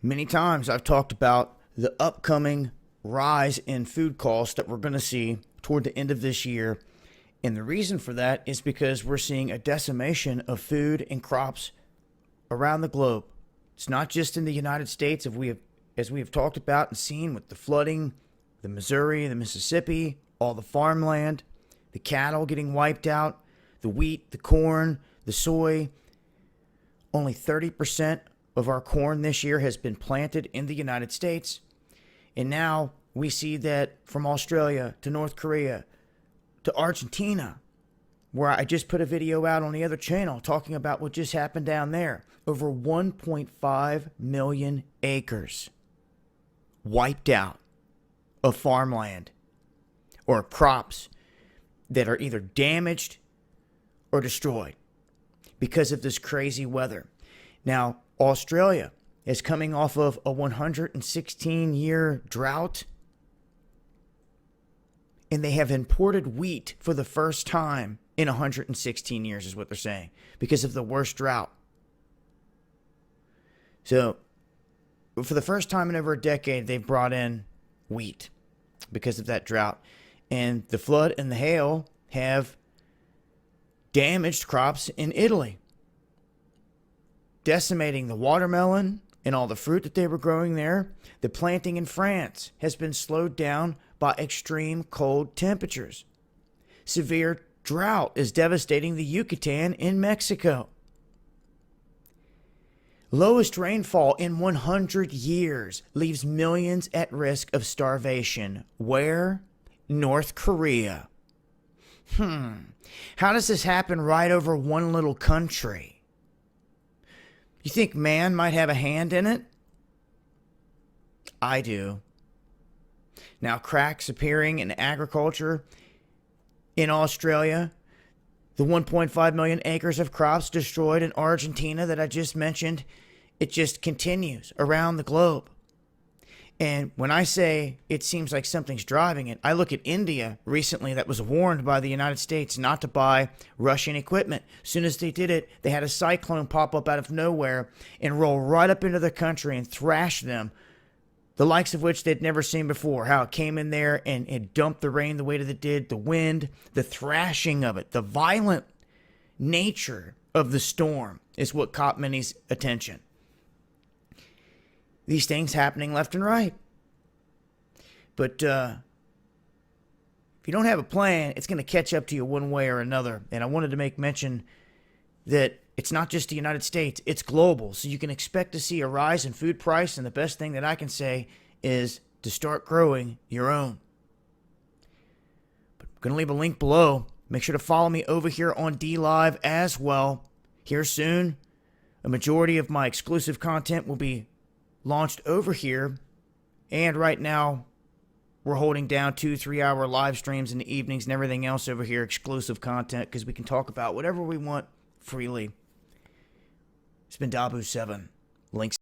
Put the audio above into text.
Many times I've talked about the upcoming rise in food costs that we're going to see toward the end of this year. And the reason for that is because we're seeing a decimation of food and crops around the globe. It's not just in the United States, as we have talked about and seen with the flooding, the Missouri, the Mississippi, all the farmland, the cattle getting wiped out, the wheat, the corn, the soy. Only 30% of our corn this year has been planted in the United States. And now we see that from Australia to North Korea to Argentina, where I just put a video out on the other channel talking about what just happened down there. Over 1.5 million acres wiped out of farmland or crops that are either damaged or destroyed because of this crazy weather. Now, Australia is coming off of a 116-year drought, and they have imported wheat for the first time in 116 years, is what they're saying, because of the worst drought. So, for the first time in over a decade, they've brought in wheat because of that drought. And the flood and the hail have damaged crops in Italy, decimating the watermelon and all the fruit that they were growing there. The planting in France has been slowed down by extreme cold temperatures. Severe drought is devastating the Yucatan in Mexico. Lowest rainfall in 100 years leaves millions at risk of starvation. Where? North Korea. How does this happen right over one little country? You think man might have a hand in it? I do. Now, cracks appearing in agriculture in Australia, the 1.5 million acres of crops destroyed in Argentina that I just mentioned, it just continues around the globe. And when I say it seems like something's driving it, I look at India recently that was warned by the United States not to buy Russian equipment. As soon as they did it, they had a cyclone pop up out of nowhere and roll right up into their country and thrash them, the likes of which they'd never seen before. How it came in there and it dumped the rain the way that it did, the wind, the thrashing of it, the violent nature of the storm is what caught many's attention. These things happening left and right. But if you don't have a plan, it's going to catch up to you one way or another. And I wanted to make mention that it's not just the United States, it's global. So you can expect to see a rise in food price. And the best thing that I can say is to start growing your own. But I'm going to leave a link below. Make sure to follow me over here on DLive as well. Here soon, a majority of my exclusive content will be launched over here, and right now we're holding down 2-3 hour live streams in the evenings and everything else over here, exclusive content, because we can talk about whatever we want freely. It's been Dabu7. Links